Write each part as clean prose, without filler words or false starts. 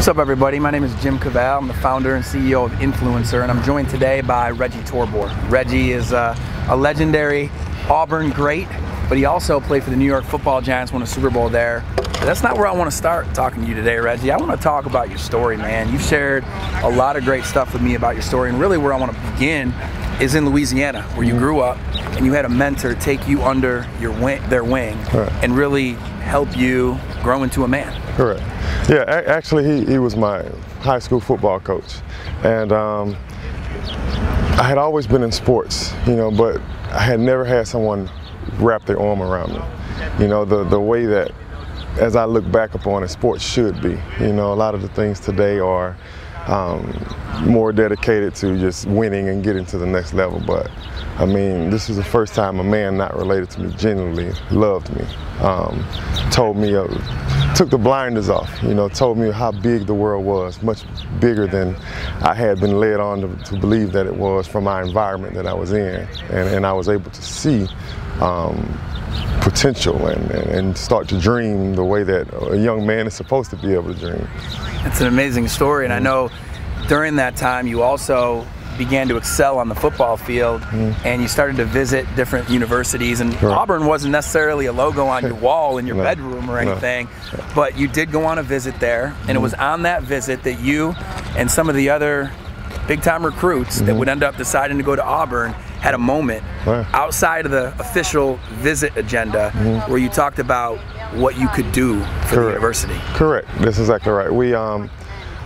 What's up, everybody? My name is Jim Cavale. I'm the founder and CEO of INFLCR, and I'm joined today by Reggie Torbor. Reggie is a legendary Auburn great, but he also played for the New York Football Giants, won a Super Bowl there. But that's not where I want to start talking to you today, Reggie. I want to talk about your story, man. You've shared a lot of great stuff with me about your story, and really where I want to begin is in Louisiana, where you grew up, and you had a mentor take you under their wing and really help you grow into a man. Correct. Yeah, actually he was my high school football coach, and I had always been in sports, but I had never had someone wrap their arm around me. The way that, as I look back upon it, sports should be. A lot of the things today are more dedicated to just winning and getting to the next level, but I mean, this is the first time a man not related to me genuinely loved me, told me, took the blinders off, told me how big the world was, much bigger than I had been led on to believe that it was from my environment that I was in, and I was able to see potential and start to dream the way that a young man is supposed to be able to dream. It's an amazing story, and I know during that time you also began to excel on the football field, and you started to visit different universities, and Auburn wasn't necessarily a logo on your wall in your bedroom or anything, but you did go on a visit there, and it was on that visit that you and some of the other big-time recruits that would end up deciding to go to Auburn had a moment outside of the official visit agenda where you talked about what you could do for the university. Correct. That's exactly right.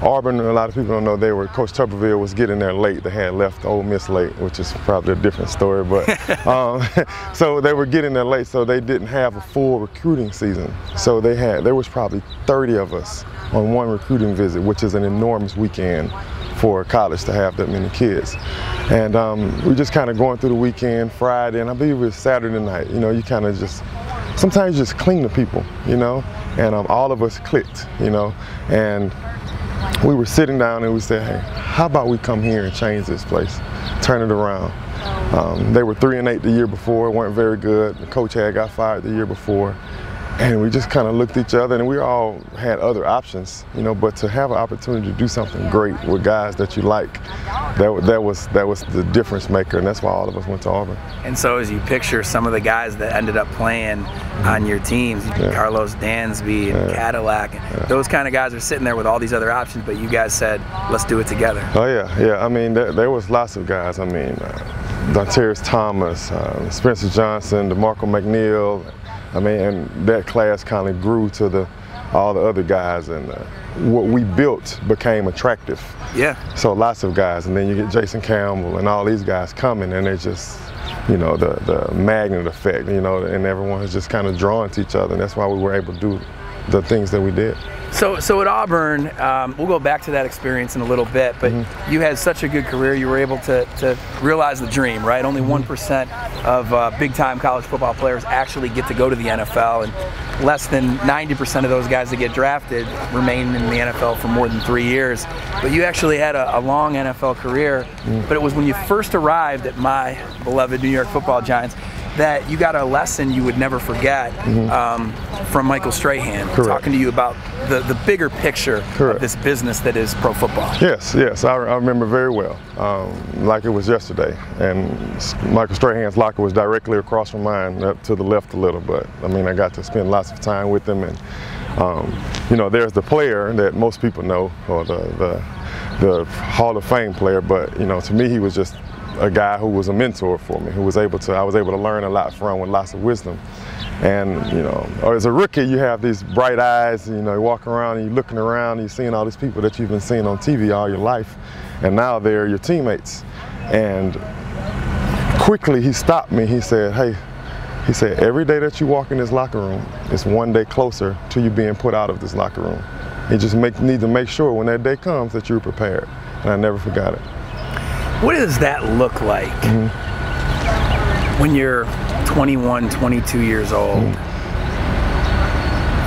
Auburn, a lot of people don't know, Coach Tuberville was getting there late. They had left Ole Miss late, which is probably a different story, but so they were getting there late, so they didn't have a full recruiting season. So there was probably 30 of us on one recruiting visit, which is an enormous weekend for a college to have that many kids. And we just kind of going through the weekend, Friday, and I believe it was Saturday night. You kind of just, sometimes you just cling to people, and all of us clicked, and we were sitting down and we said, hey, how about we come here and change this place, turn it around. They were 3-8 the year before, weren't very good. The coach had got fired the year before. And we just kind of looked at each other, and we all had other options, but to have an opportunity to do something great with guys that you like, that was the difference maker, and that's why all of us went to Auburn. And so as you picture some of the guys that ended up playing on your teams, Carlos Dansby and Cavale, those kind of guys are sitting there with all these other options, but you guys said, let's do it together. Oh yeah. I mean, there was lots of guys. I mean, Donterius Thomas, Spencer Johnson, DeMarco McNeil. I mean, and that class kind of grew to all the other guys, and what we built became attractive. Yeah. So lots of guys, and then you get Jason Campbell and all these guys coming, and they're just, the magnet effect, and everyone is just kind of drawn to each other, and that's why we were able to do the things that we did. So at Auburn, we'll go back to that experience in a little bit, but you had such a good career, you were able to realize the dream, right? Only 1% of big-time college football players actually get to go to the NFL, and less than 90% of those guys that get drafted remain in the NFL for more than 3 years. But you actually had a long NFL career, but it was when you first arrived at my beloved New York Football Giants that you got a lesson you would never forget from Michael Strahan, talking to you about the bigger picture of this business that is pro football. Yes, I remember very well, like it was yesterday. And Michael Strahan's locker was directly across from mine, up to the left a little, but I mean, I got to spend lots of time with him, and there's the player that most people know, or the Hall of Fame player, but to me he was just a guy who was a mentor for me, I was able to learn a lot from, with lots of wisdom. And as a rookie, you have these bright eyes, you walk around and you're looking around and you're seeing all these people that you've been seeing on TV all your life, and now they're your teammates. And quickly he stopped me, he said, hey, every day that you walk in this locker room, it's one day closer to you being put out of this locker room. You just need to make sure when that day comes that you're prepared. And I never forgot it. What does that look like when you're 21, 22 years old?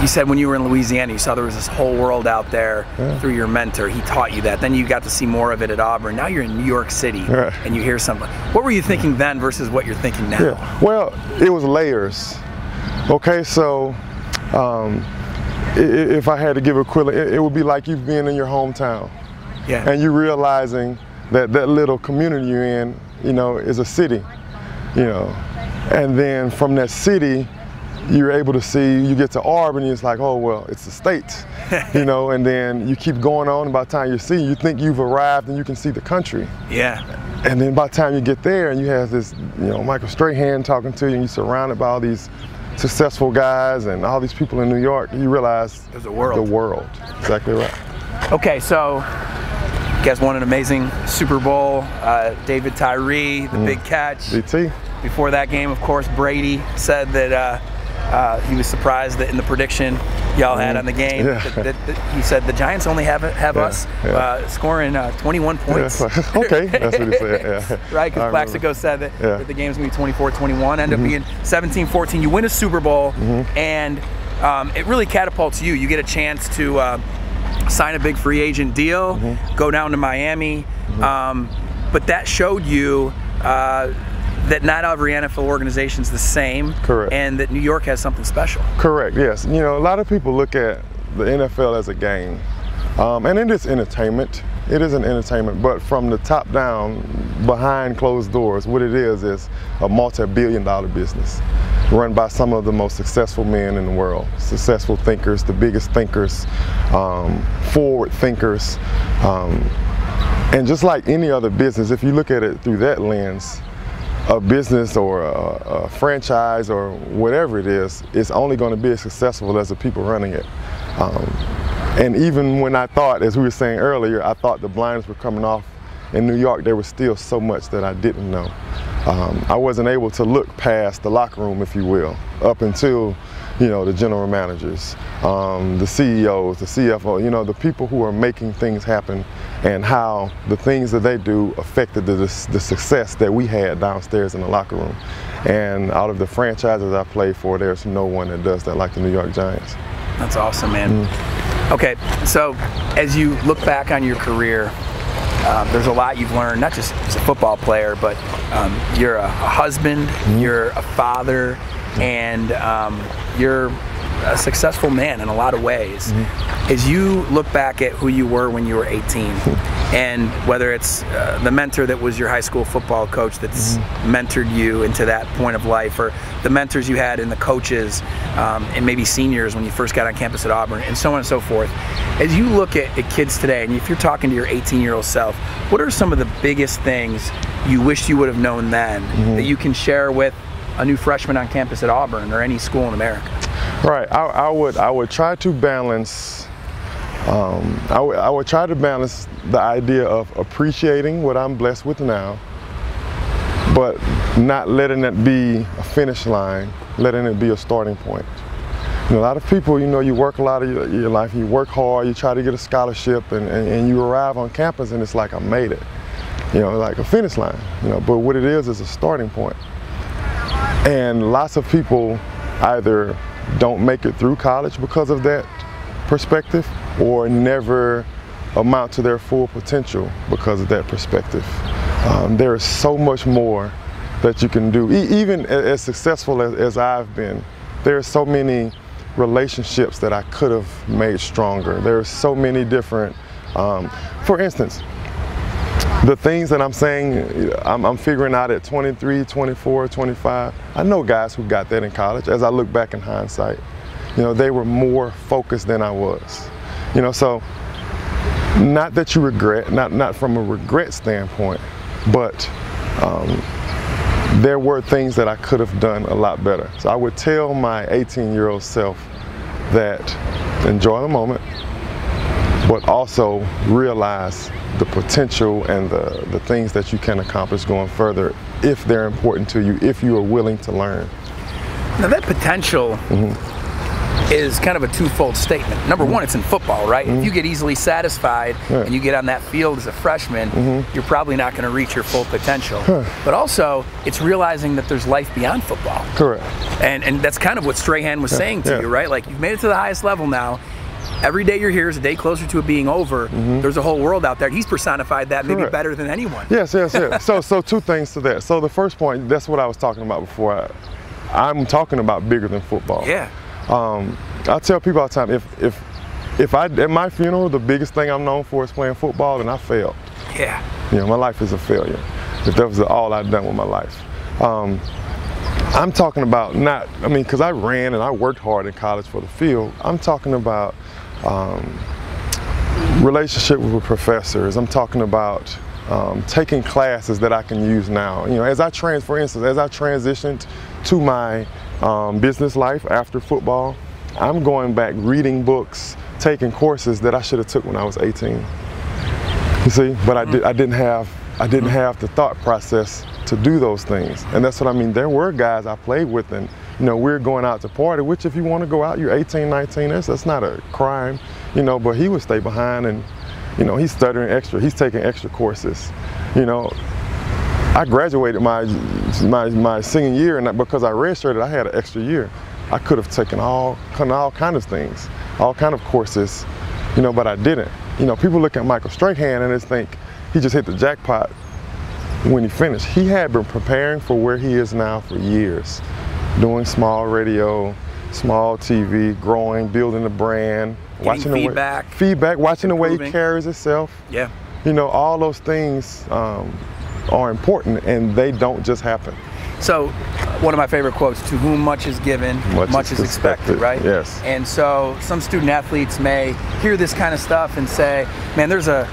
You said when you were in Louisiana, you saw there was this whole world out there through your mentor. He taught you that. Then you got to see more of it at Auburn. Now you're in New York City and you hear something. What were you thinking then versus what you're thinking now? Well, it was layers. Okay, so if I had to give a equivalent, it would be like you being in your hometown. Yeah. And you realizing that that little community you're in, you know, is a city, you know. And then from that city, you're able to see, you get to Auburn, and it's like, oh, well, it's the States, you know, and then you keep going on, and by the time you think you've arrived and you can see the country. Yeah. And then by the time you get there and you have this, you know, Michael Strahan talking to you, and you're surrounded by all these successful guys and all these people in New York, you realize there's a world. The world. Exactly right. Okay, so you guys won an amazing Super Bowl. David Tyree, the big catch. DT. Before that game, of course, Brady said that he was surprised that in the prediction y'all had on the game, that he said the Giants only have us scoring 21 points. Okay, that's what he said. Yeah. Right, because Plaxico said that the game's going to be 24-21, end up being 17-14. You win a Super Bowl, and it really catapults you. You get a chance to sign a big free agent deal, go down to Miami, but that showed you that not every NFL organization is the same. Correct. And that New York has something special. Correct, yes. You know, a lot of people look at the NFL as a game, and it is entertainment. It is an entertainment, but from the top down, behind closed doors, what it is a multi-billion-dollar business run by some of the most successful men in the world, successful thinkers, the biggest thinkers, forward thinkers, and just like any other business, if you look at it through that lens, a business or a franchise or whatever it is, it's only going to be as successful as the people running it. And even when I thought, as we were saying earlier, I thought the blinders were coming off in New York, there was still so much that I didn't know. I wasn't able to look past the locker room, if you will, up until, you know, the general managers, the CEOs, the CFO, you know, the people who are making things happen, and how the things that they do affected the success that we had downstairs in the locker room. And out of the franchises I play for, there's no one that does that like the New York Giants. That's awesome, man. Okay, so as you look back on your career, there's a lot you've learned, not just as a football player, but you're a husband, you're a father, and you're a successful man in a lot of ways. As you look back at who you were when you were 18, and whether it's the mentor that was your high school football coach that's mentored you into that point of life, or the mentors you had in the coaches and maybe seniors when you first got on campus at Auburn, and so on and so forth. As you look at kids today, and if you're talking to your 18-year-old self, what are some of the biggest things you wish you would have known then that you can share with a new freshman on campus at Auburn or any school in America? Right. I would try to balance. I would try to balance the idea of appreciating what I'm blessed with now, but not letting it be a finish line, letting it be a starting point. You know, a lot of people, you know, you work a lot of your life, you work hard, you try to get a scholarship, and you arrive on campus and it's like, I made it. You know, like a finish line. You know, but what it is a starting point. And lots of people either don't make it through college because of that perspective, or never amount to their full potential because of that perspective. There is so much more that you can do. Even as successful as I've been, there are so many relationships that I could have made stronger. There are so many different, for instance, the things that I'm saying, I'm figuring out at 23, 24, 25. I know guys who got that in college. As I look back in hindsight, you know, they were more focused than I was. You know, so not that you regret, not from a regret standpoint, but there were things that I could have done a lot better. So I would tell my 18-year-old self that enjoy the moment, but also realize the potential and the things that you can accomplish going further if they're important to you, if you are willing to learn. Now that potential is kind of a twofold statement. Number one, it's in football, right? If you get easily satisfied and you get on that field as a freshman, you're probably not going to reach your full potential. But also, it's realizing that there's life beyond football. Correct. And that's kind of what Strahan was saying to you, right? Like, you've made it to the highest level now. Every day you're here is a day closer to it being over. There's a whole world out there. He's personified that maybe better than anyone. Yes. So two things to that. So the first point, that's what I was talking about before. I'm talking about bigger than football. Yeah. I tell people all the time, if at my funeral, the biggest thing I'm known for is playing football, then I failed. Yeah. You know, my life is a failure. If that was all I'd done with my life. I'm talking about not, I mean, because I ran and I worked hard in college for the field. I'm talking about relationship with professors. I'm talking about taking classes that I can use now. You know, for instance, as I transitioned to my business life after football, I'm going back reading books, taking courses that I should have took when I was 18. You see, but I didn't have the thought process to do those things. And that's what I mean. There were guys I played with, and you know, we're going out to party, which if you want to go out, you're 18, 19, that's not a crime, you know, but he would stay behind, and you know, he's studying extra, he's taking extra courses. You know, I graduated my senior year, and because I redshirted, I had an extra year. I could have taken all kind of things, all kind of courses, you know, but I didn't. You know, people look at Michael Strahan and just think he just hit the jackpot when he finished. He had been preparing for where he is now for years, doing small radio, small TV, growing, building a brand, watching feedback, watching the way he carries himself. Yeah. You know, all those things are important, and they don't just happen. So, one of my favorite quotes, to whom much is given, much is expected, right? Yes. And so some student athletes may hear this kind of stuff and say, man, there's a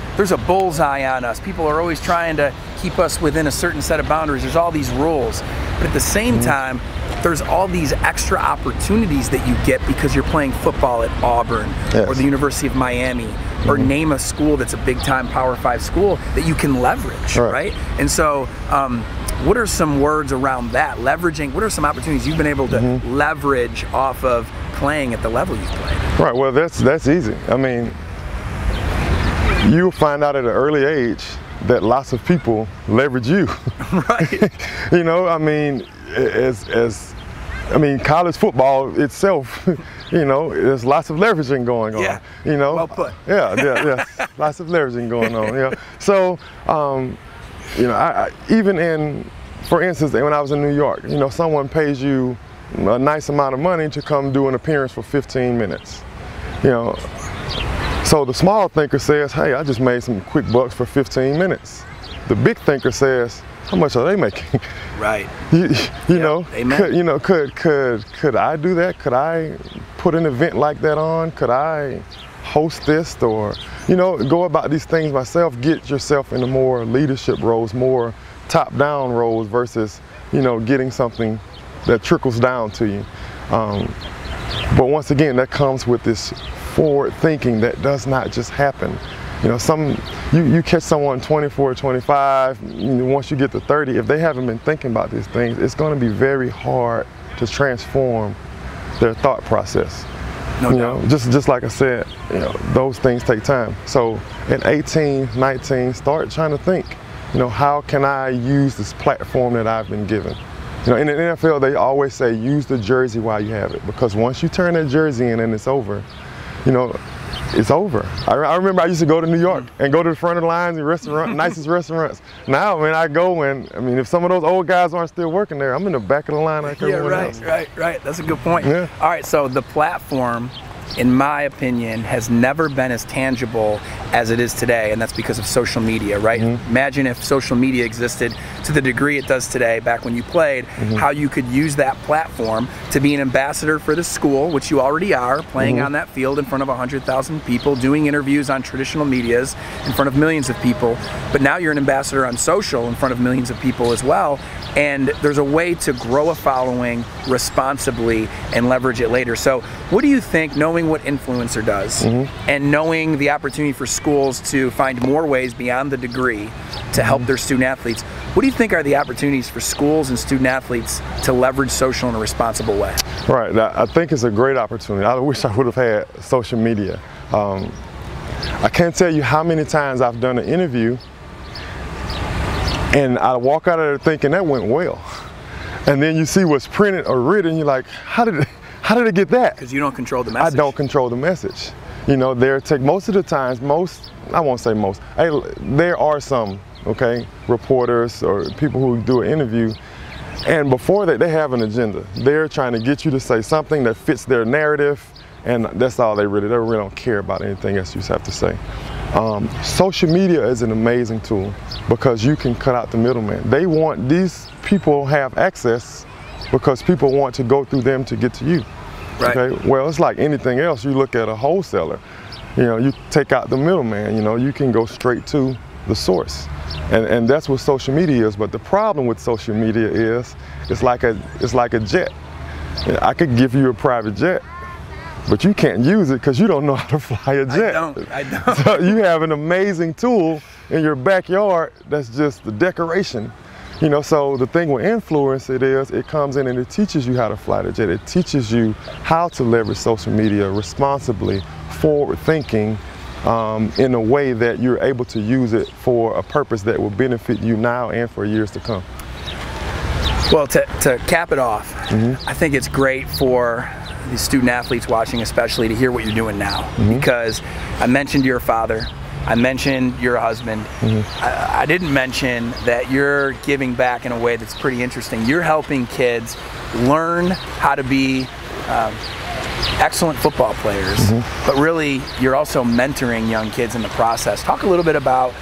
bullseye on us. People are always trying to keep us within a certain set of boundaries. There's all these rules. But at the same time, there's all these extra opportunities that you get because you're playing football at Auburn or the University of Miami, or name a school that's a big-time Power 5 school that you can leverage, right? And so, what are some words around that? Leveraging, what are some opportunities you've been able to leverage off of playing at the level you've played? Right, well, that's easy. I mean, you'll find out at an early age that lots of people leverage you. Right. You know, I mean, college football itself, you know, there's lots of leveraging going on. Yeah. You know. Well put. Yeah. Lots of leveraging going on. Yeah. So, you know, even for instance, when I was in New York, you know, someone pays you a nice amount of money to come do an appearance for 15 minutes. You know, so the small thinker says, hey, I just made some quick bucks for 15 minutes. The big thinker says, how much are they making? Right. You know, Amen. Could I do that? Could I put an event like that on? Could I host this, or, you know, go about these things myself? Get yourself into more leadership roles, more top-down roles versus, you know, getting something that trickles down to you. But once again, that comes with this forward thinking that does not just happen. You know, you catch someone 24, 25, you know, once you get to 30, if they haven't been thinking about these things, it's going to be very hard to transform their thought process. No doubt. You know, just like I said, you know, those things take time. So at 18, 19, start trying to think, you know, how can I use this platform that I've been given? You know, in the NFL, they always say, use the jersey while you have it, because once you turn that jersey in and it's over, you know, it's over. I remember I used to go to New York and go to the front of the lines and nicest restaurants. Now, man, I go and, I mean, if some of those old guys aren't still working there, I'm in the back of the line like everyone else. Right. That's a good point. Yeah. All right, so the platform, in my opinion, has never been as tangible as it is today, and that's because of social media, right? Imagine if social media existed to the degree it does today, back when you played, how you could use that platform to be an ambassador for the school, which you already are, playing on that field in front of 100,000 people, doing interviews on traditional medias in front of millions of people, but now you're an ambassador on social in front of millions of people as well, and there's a way to grow a following responsibly and leverage it later. So what do you think, knowing what Influencer does and knowing the opportunity for schools to find more ways beyond the degree to help their student athletes, what do you think are the opportunities for schools and student athletes to leverage social in a responsible way? Right, I think it's a great opportunity. I wish I would have had social media. I can't tell you how many times I've done an interview and I walk out of there thinking that went well. And then you see what's printed or written, you're like, how did it get that? Because you don't control the message. I don't control the message. You know, most of the times, I won't say most, there are some, okay, reporters or people who do an interview, and before that, they have an agenda. They're trying to get you to say something that fits their narrative, and that's all they really don't care about anything else you have to say. Social media is an amazing tool because you can cut out the middleman. These people have access because people want to go through them to get to you. Right. Okay? Well, it's like anything else. You look at a wholesaler, you take out the middleman, you can go straight to the source. And that's what social media is. But the problem with social media is it's like a jet. I could give you a private jet, but you can't use it because you don't know how to fly a jet. I don't. So you have an amazing tool in your backyard that's just the decoration. So the thing with influence it comes in and it teaches you how to fly the jet. It teaches you how to leverage social media responsibly, forward thinking, in a way that you're able to use it for a purpose that will benefit you now and for years to come. Well, to cap it off, I think it's great for these student athletes watching especially to hear what you're doing now, because I mentioned your father, I mentioned your husband, I didn't mention that you're giving back in a way that's pretty interesting. You're helping kids learn how to be excellent football players, but really you're also mentoring young kids in the process. Talk a little bit about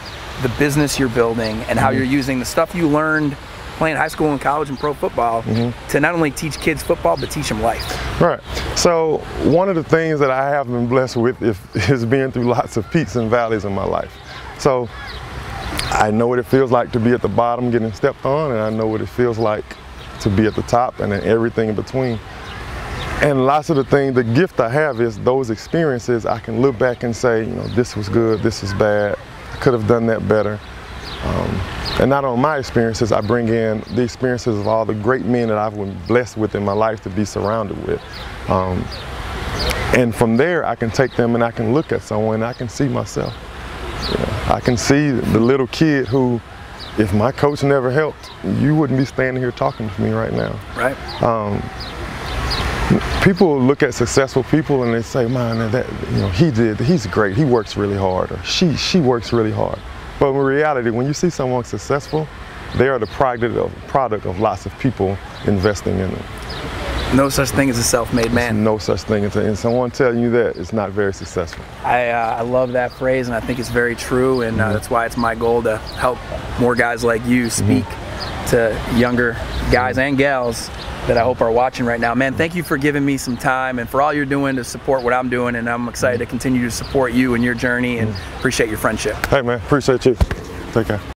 the business you're building and how you're using the stuff you learned playing high school and college and pro football to not only teach kids football but teach them life. Right. So one of the things that I have been blessed with is being through lots of peaks and valleys in my life. So I know what it feels like to be at the bottom getting stepped on, and I know what it feels like to be at the top and then everything in between. And lots of the gift I have is those experiences I can look back and say, this was good, this was bad, I could have done that better. And not only my experiences, I bring in the experiences of all the great men that I've been blessed with in my life to be surrounded with. And from there, I can take them and I can look at someone and I can see myself. I can see the little kid who, if my coach never helped, you wouldn't be standing here talking to me right now. Right. People look at successful people and they say, man, he's great, he works really hard, or she works really hard. But in reality, when you see someone successful, they are the product of lots of people investing in them. No such thing as a self-made man. There's no such thing and someone telling you that is not very successful. I love that phrase, and I think it's very true, and that's why it's my goal to help more guys like you speak to younger guys and gals that I hope are watching right now. Man, thank you for giving me some time and for all you're doing to support what I'm doing, and I'm excited to continue to support you and your journey and appreciate your friendship. Hey man, appreciate you. Take care.